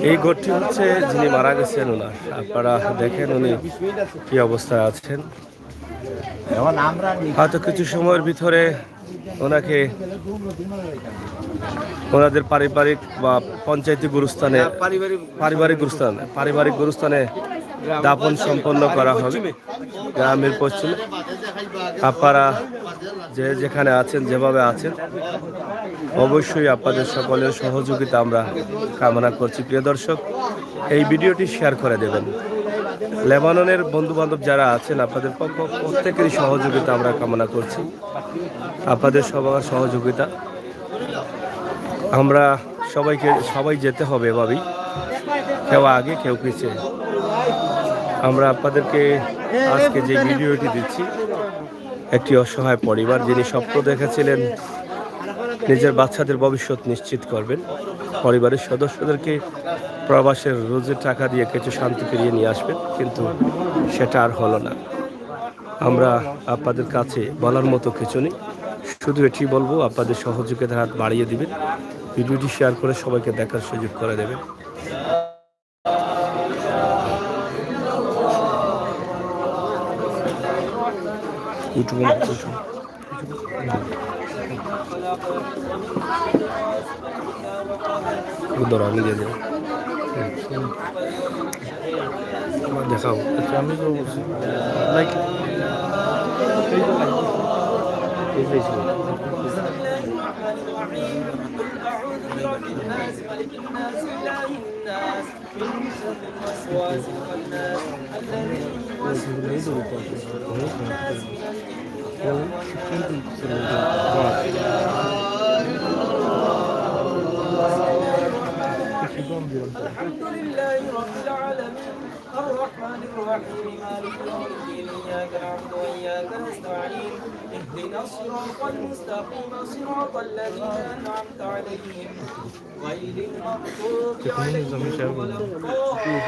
S1: এই ঘরটি হচ্ছে যিনি মারা গেছেন ওনার। আপনারা দেখেন উনি কি অবস্থায় আছেন। হয়তো কিছু সময়ের ভিতরে ওনাকে ওনাদের পারিবারিক বা পঞ্চায়েতি গুরুস্থানে পারিবারিক গুরুস্থানে দাফন সম্পন্ন করা হবে গ্রামের পশ্চিমে। আপনারা যে যেখানে আছেন, যেভাবে আছেন, অবশ্যই আপনাদের সকলের সহযোগিতা আমরা কামনা করছি। প্রিয় দর্শক, এই ভিডিওটি শেয়ার করে দেবেন। লেবাননের বন্ধুবান্ধব যারা আছেন, আপনাদের প্রত্যেকেরই সহযোগিতা আমরা কামনা করছি। আপনাদের সবার সহযোগিতা, আমরা সবাই যেতে হবে এভাবেই, কেউ আগে কেউ পিছিয়ে। আমরা আপনাদেরকে আজকে যে ভিডিওটি দিচ্ছি, একটি অসহায় পরিবার যিনি স্বপ্ন দেখেছিলেন নিজের বাচ্চাদের ভবিষ্যৎ নিশ্চিত করবেন, পরিবারের সদস্যদেরকে প্রবাসের রোজের টাকা দিয়ে কিছু শান্তি ফিরিয়ে নিয়ে আসবেন, কিন্তু সেটা আর হলো না। আমরা আপনাদের কাছে বলার মতো কিছু নেই, শুধু এটি বলবো আপনাদের সহযোগিতার হাত বাড়িয়ে দিবেন, ভিডিওটি শেয়ার করে সবাইকে দেখার সুযোগ করে দেবেন। আমি দিয়ে দেবো, দেখাও।
S6: আমি তো বলছি
S7: الحمد لله رب العالمين الرحمن الرحيم مالك يوم الدين إياك نعبد وإياك نستعين اهدنا الصراط المستقيم صراط الذين أنعمت عليهم غير المغضوب عليهم ولا واحد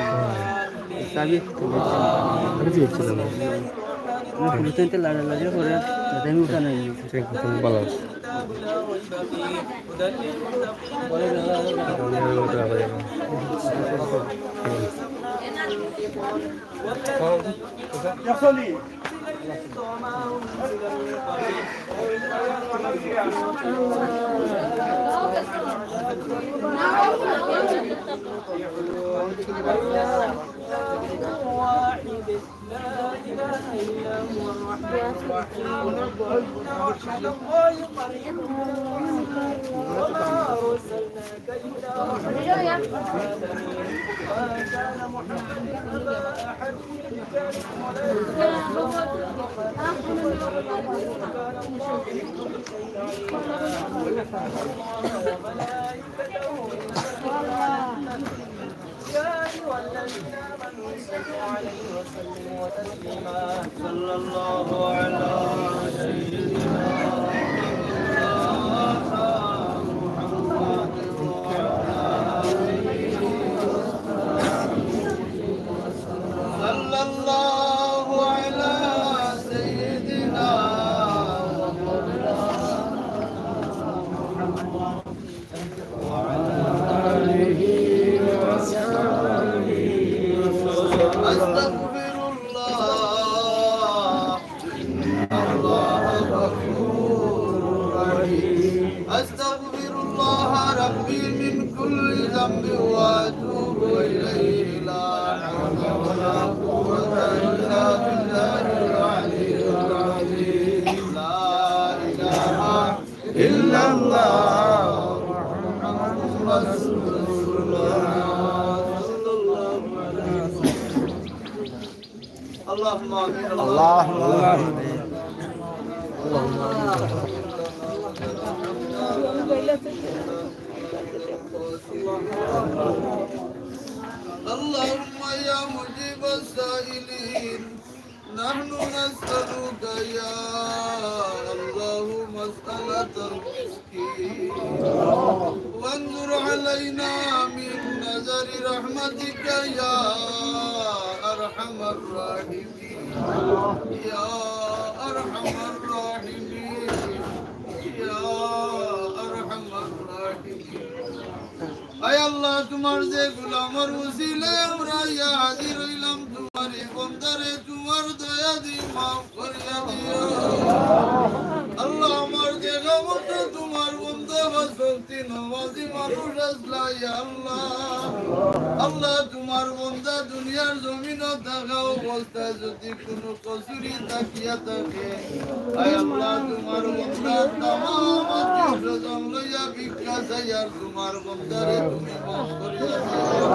S7: لا إله إلا هو الرحمن الرحيم وحد الله قريب وما أرسلناك إلا رحمة للعالمين ما كان محمد أبا أحد من رجالكم ولكن كان الله بكل شيء عليما وملائكته يصلون على النبي يا أيها الذين آمنوا صلوا عليه وسلموا تسليما صلى الله على سيدنا صلى الله على سيدنا أستغفر الله إن الله غفور رحيم أستغفر الله ربي من كل ذنب وأتوب إليه لا حول ولا قوة إلا بالله العلي العظيم لا إله إلا الله محمد رسول الله صلى الله عليه وسلم اللهم آمين اللهم آمين اللهم يا مجيب السائلين نحن نسألك يا الله مسألة المسكين وانظر علينا من نزل برحمتك يا أرحم الراحمين يا أرحم الراحمين يا أرحم الراحمين আয় আল্লাহ তোমার যে গোলামের ওসিলে আমরা ইয়া হাজির হইলাম তোমার বন্দারে তোমার দয়া দি মাফ করিয়া দিও আল্লাহ আমার যে গমত তোমার বন্দা বাসতি নমাজি মানুষ আসলা ইয়া আল্লাহ আল্লাহ তোমার বন্দা দুনিয়ার জমিন থাকা অবস্থায় যদি কোনো কসুরি থাকিয়া থাকে আয় আল্লাহ তোমার বন্দার তামাম আত্মীয় স্বজন লইয়া ভিক্ষা চাই আর তোমার বন্দারে তুমি মাফ করিয়া দিও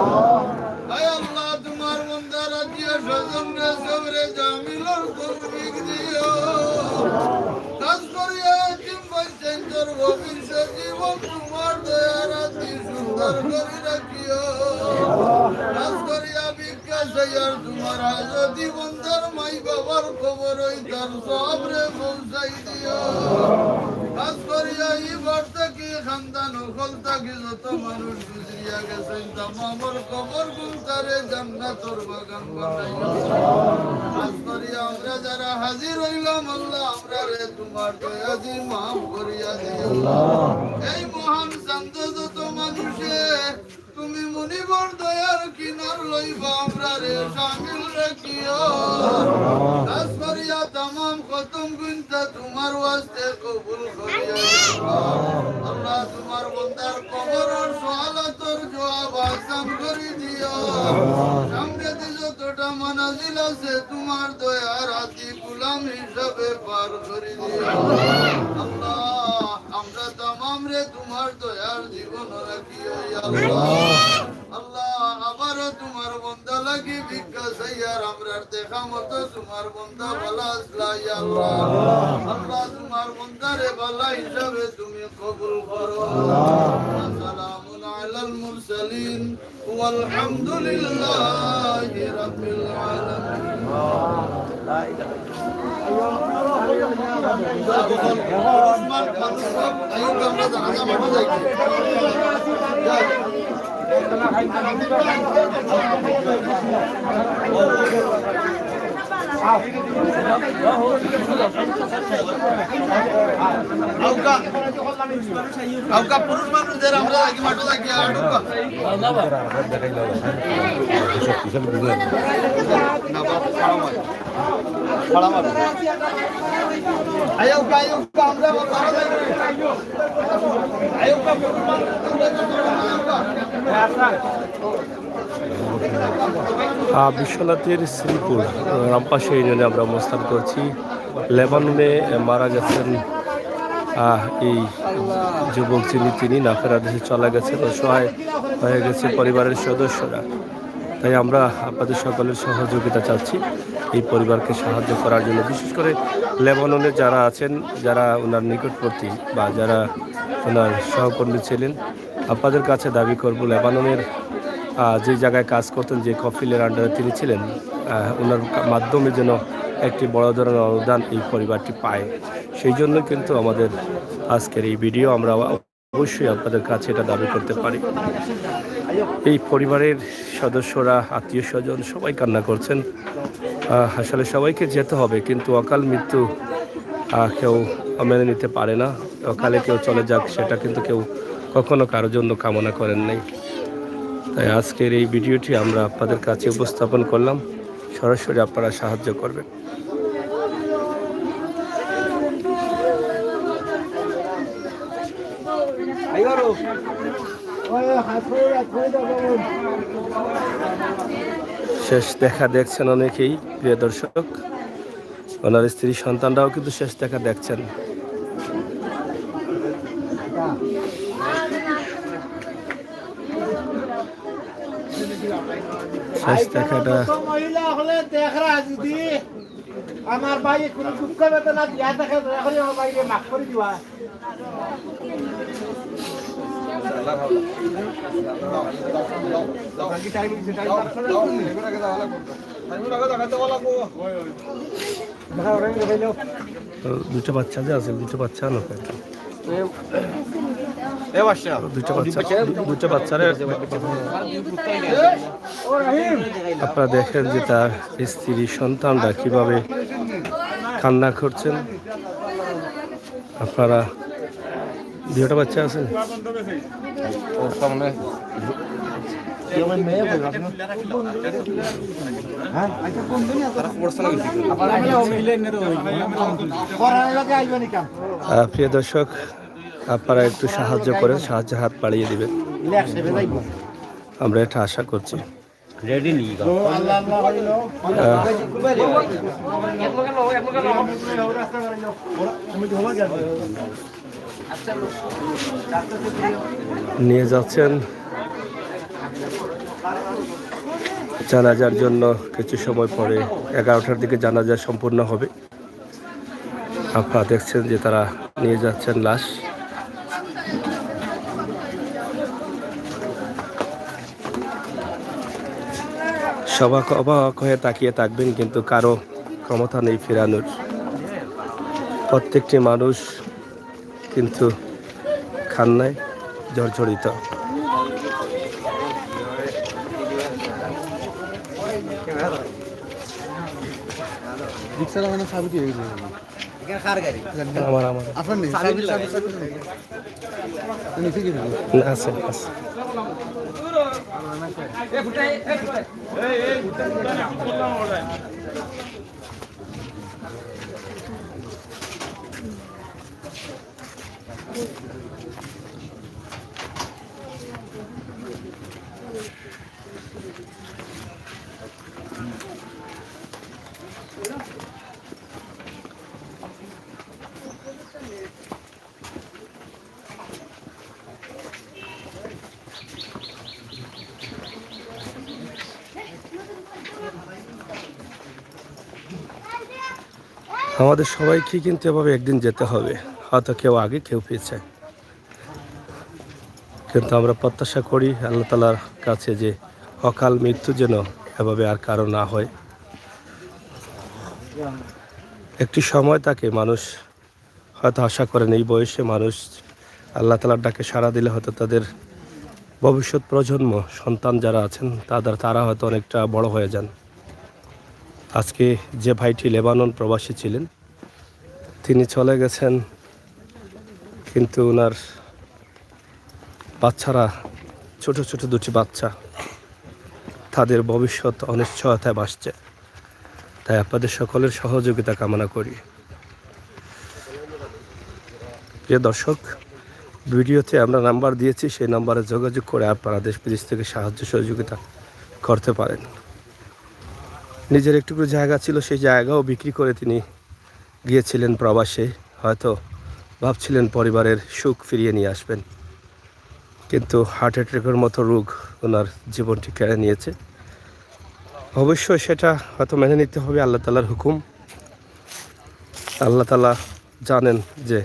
S7: আয় আল্লাহ তোমার বন্দার আত্মীয় স্বজনরা সবরে জামিলর তৌফিক দিও কাজ করিয়া এতিম বাচ্চাদের ভবিষ্যৎ জীবন তোমার দয়ার আতি সুন্দর করে রাখিও কাজ করিয়া ভিক্ষা চাই আর তোমার হাজতি বন্দার মাই বাবার খবর ওই তার সবরে পৌঁছাই দিও কাজ করিয়া ইবার থেকে খানদান ওখল থেকে যত মানুষ গুজরিয়া গেছেন তামামর কবর গুলতারে জান্নাতর বাগান বানাইও কাজ করিয়া আমরা যারা হাজির হইলাম আল্লাহ আমরা রে তোমার দয়া দি মাফ করিয়া দিও এই মহান শান্ত যত মানুষে তুমি মুনিবর দয়ার কিনার লইবা আমরা রে শামিল রাখিও কাজ করিয়া তামাম খতম গুনতা তোমার ওয়াস্তে কবুল করিয়া আল্লাহ তোমার বন্দার কবরের সওয়ালাতর জবাব আসান করে দিও সামনে দিয়ে যতটা মানাজিল আছে তোমার দয়ার হাতি গোলাম হিসাবে পার করে দিও আল্লাহ আমরা তামাম রে তোমার দয়ার জীবন রাখিও আল্লাহ আল্লাহ আবারও তোমার বন্দা লাগি ভিক্ষা চাইয়ার আমরার দেখা মতো তোমার বন্দা ভালো আসলা আল্লাহ আল্লাহ তোমার বন্দারে ভালো হিসাবে তুমি কবুল করো সালামুন আলাল মুরসালিন ওয়াল হামদুলিল্লাহি রাব্বিল আলামিন লা ইলাহা
S2: আউকা পুরুষ মানুষদের আমরা আগে মাঠে থাকি আর
S1: বিশ্বনাথের শ্রীপুর রামপাশা ইউনিয়নে আমরা অবস্থান করছি। লেবাননে মারা গেছেন এই যুবক তিনি নাফেরা দেশে চলে গেছেন, অসহায় হয়ে গেছে পরিবারের সদস্যরা। তাই আমরা আপনাদের সকলের সহযোগিতা চাচ্ছি এই পরিবারকে সাহায্য করার জন্য। বিশেষ করে লেবাননে যারা আছেন, যারা ওনার নিকটবর্তী বা যারা ওনার সহকর্মী ছিলেন, আপনাদের কাছে দাবি করব লেবাননের যে জায়গায় কাজ করতেন, যে কফিলের আন্ডারে তিনি ছিলেন, ওনার মাধ্যমে যেন একটি বড় ধরনের অনুদান এই পরিবারটি পায়। সেই জন্য কিন্তু আমাদের আজকের এই ভিডিও। আমরা অবশ্যই আপনাদের কাছে এটা দাবি করতে পারি। এই পরিবারের সদস্যরা, আত্মীয় স্বজন সবাই কান্না করছেন। আসলে সবাইকে যেতে হবে, কিন্তু অকাল মৃত্যু কেউ মেনে নিতে পারে না। অকালে কেউ চলে যাক, সেটা কিন্তু কেউ কখনো কারোর জন্য কামনা করেন নাই। তাই আজকের এই ভিডিওটি আমরা আপনাদের কাছে উপস্থাপন করলাম। সরাসরি আপনারা সাহায্য করবেন। শেষ দেখা দেখছেন অনেকেই, প্রিয় দর্শক। ওনার স্ত্রী সন্তানরাও কিন্তু শেষ দেখা দেখছেন। শেষ দেখাটা
S3: মহিলা হলে দেখরা যদি আমার ভাই কোনো দুঃখ বেদনা দিয়া থাকে এখন আমার ভাইকে মাফ করে দিবা।
S1: দুটো বাচ্চা যে আছে, দুটো বাচ্চা আনো দুটো বাচ্চারা আপনারা দেখেন যে তার স্ত্রী সন্তানরা কিভাবে কান্না করছেন। আপনারা দুটো বাচ্চা আছেন, প্রিয় দর্শক, আপনারা একটু সাহায্য করেন, সাহায্যের হাত বাড়িয়ে দিবেন, আমরা এটা আশা করছি। নিয়ে যাচ্ছেন জানাজার জন্য। কিছু সময় পরে 11টার দিকে জানাজা সম্পূর্ণ হবে। আপনারা দেখছেন যে তারা নিয়ে যাচ্ছেন লাশ। সবাই অবাক হয়ে তাকিয়ে থাকবেন, কিন্তু কারো ক্ষমতা নেই ফেরানোর। প্রত্যেকটি মানুষ কিন্তু কান্নায় জর্জরিত। আছে আছে। আমাদের সবাইকে কিন্তু এভাবে একদিন যেতে হবে, হয়তো কেউ আগে কেউ পিছে, কিন্তু আমরা প্রত্যাশা করি আল্লাহ তাআলার কাছে যে অকাল মৃত্যু যেন এভাবে আর কারো না হয়। একটি সময় তাকে মানুষ হয়তো আশা করেন এই বয়সে মানুষ আল্লাহ তাআলার ডাকে সাড়া দিলে হয়তো তাদের ভবিষ্যৎ প্রজন্ম সন্তান যারা আছেন তারা হয়তো অনেকটা বড় হয়ে যান। আজকে যে ভাইটি লেবানন প্রবাসী ছিলেন তিনি চলে গেছেন, কিন্তু ওনার বাচ্চারা ছোট ছোট দুটি বাচ্চা, তাদের ভবিষ্যৎ অনিশ্চয়তায় ভাসছে। তাই আপনাদের সকলের সহযোগিতা কামনা করি। প্রিয় দর্শক, ভিডিওতে আমরা নাম্বার দিয়েছি, সেই নাম্বারে যোগাযোগ করে আপনারা দেশ বিদেশ থেকে সাহায্য সহযোগিতা করতে পারেন। নিজের একটুকু জায়গা ছিল, সেই জায়গাও বিক্রি করে তিনি গিয়েছিলেন প্রবাসে। হয়তো ভাবছিলেন পরিবারের সুখ ফিরিয়ে নিয়ে আসবেন, কিন্তু হার্ট অ্যাটাকের মতো রোগ ওনার জীবনটি কেড়ে নিয়েছে। অবশ্যই সেটা হয়তো মেনে নিতে হবে, আল্লাহ তাআলার হুকুম। আল্লাহ তাআলা জানেন যে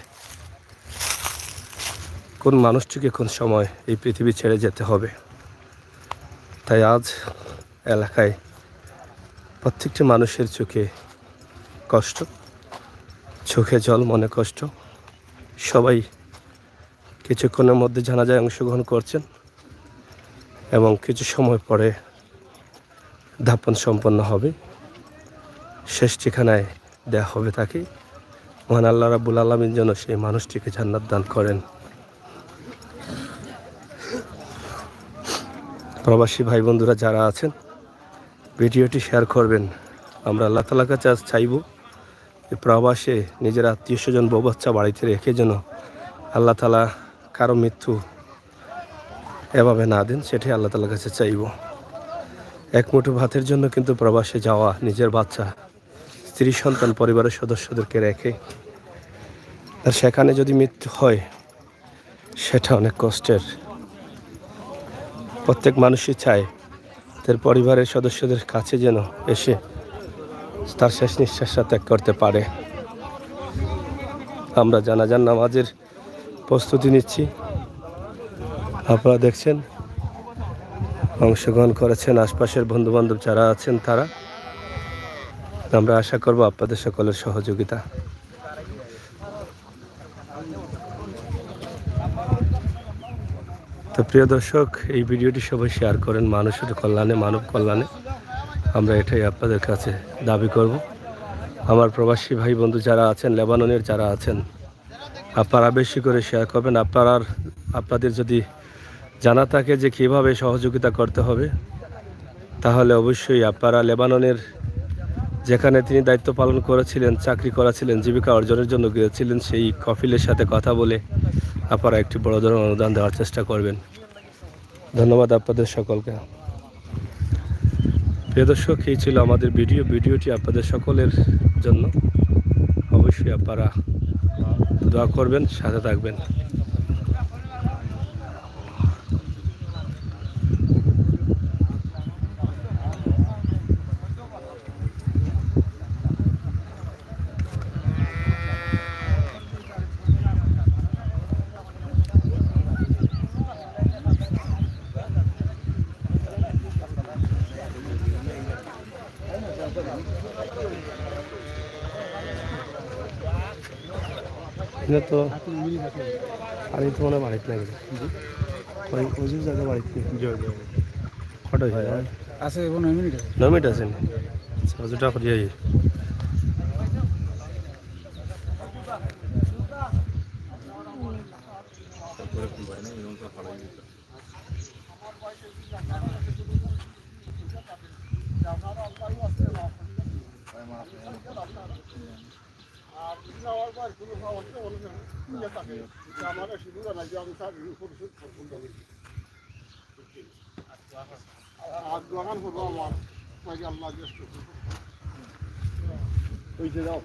S1: কোন মানুষটিকে কোন সময় এই পৃথিবী ছেড়ে যেতে হবে। তাই আজ এলাকায় প্রত্যেকটি মানুষের চোখে কষ্ট, চোখে জল, মনে কষ্ট। সবাই কিছুক্ষণের মধ্যে জানাজায় অংশগ্রহণ করছেন এবং কিছু সময় পরে দাফন সম্পন্ন হবে। শেষ ঠিকানায় দেয়া হবে তাকে। মহান আল্লাহ রাব্বুল আলামিন যেন সেই মানুষটিকে জান্নাত দান করেন। প্রবাসী ভাই বন্ধুরা যারা আছেন, ভিডিওটি শেয়ার করবেন। আমরা আল্লাহ তাআলার কাছে আজ চাইব যে প্রবাসে নিজের আত্মীয় স্বজন বউ বাচ্চা বাড়িতে রেখে যেন আল্লাহ তাআলা কারো মৃত্যু এভাবে না দেন, সেটাই আল্লাহ তাআলার কাছে চাইব। এক মুঠো ভাতের জন্য কিন্তু প্রবাসে যাওয়া, নিজের বাচ্চা, স্ত্রী, সন্তান, পরিবারের সদস্যদেরকে রেখে আর সেখানে যদি মৃত্যু হয় সেটা অনেক কষ্টের। প্রত্যেক মানুষই চায় তার পরিবারের সদস্যদের কাছে যেন এসে তার শেষ নিঃশ্বাসটা ত্যাগ করতে পারে। আমরা জানাজার নামাজের প্রস্তুতি নিচ্ছি। আপনারা দেখছেন অংশগ্রহণ করেছেন আশপাশের বন্ধুবান্ধব যারা আছেন তারা। আমরা আশা করব আপনাদের সকলের সহযোগিতা। তো প্রিয় দর্শক, এই ভিডিওটি সবাই শেয়ার করেন মানুষের কল্যাণে, মানব কল্যাণে। আমরা এটাই আপনাদের কাছে দাবি করব। আমার প্রবাসী ভাই বন্ধু যারা আছেন, লেবাননের যারা আছেন, আপনারা বেশি করে শেয়ার করবেন। আপনাদের যদি জানা থাকে যে কীভাবে সহযোগিতা করতে হবে, তাহলে অবশ্যই আপনারা লেবাননের যেখানে তিনি দায়িত্ব পালন করেছিলেন, চাকরি করেছিলেন, জীবিকা অর্জনের জন্য গিয়েছিলেন, সেই কফিলের সাথে কথা বলে আপনারা একটি বড় ধরনের অনুদান দেওয়ার চেষ্টা করবেন। ধন্যবাদ আপনাদের সকলকে। প্রিয় দর্শক, এই ছিল আমাদের ভিডিওটি আপনাদের সকলের জন্য। অবশ্যই আপনারা দোয়া করবেন, সাথে থাকবেন। তো পানি তো মনে বাড়িতে লাগে, ওই ওই জায়গা বাড়িতে কটা
S3: আছে 9 মিনিট
S1: 9 মিনিট আছে না? আচ্ছা, অযথা করিয়া
S2: আর দোকান করবো আমার আল্লাহ ওই যে যাও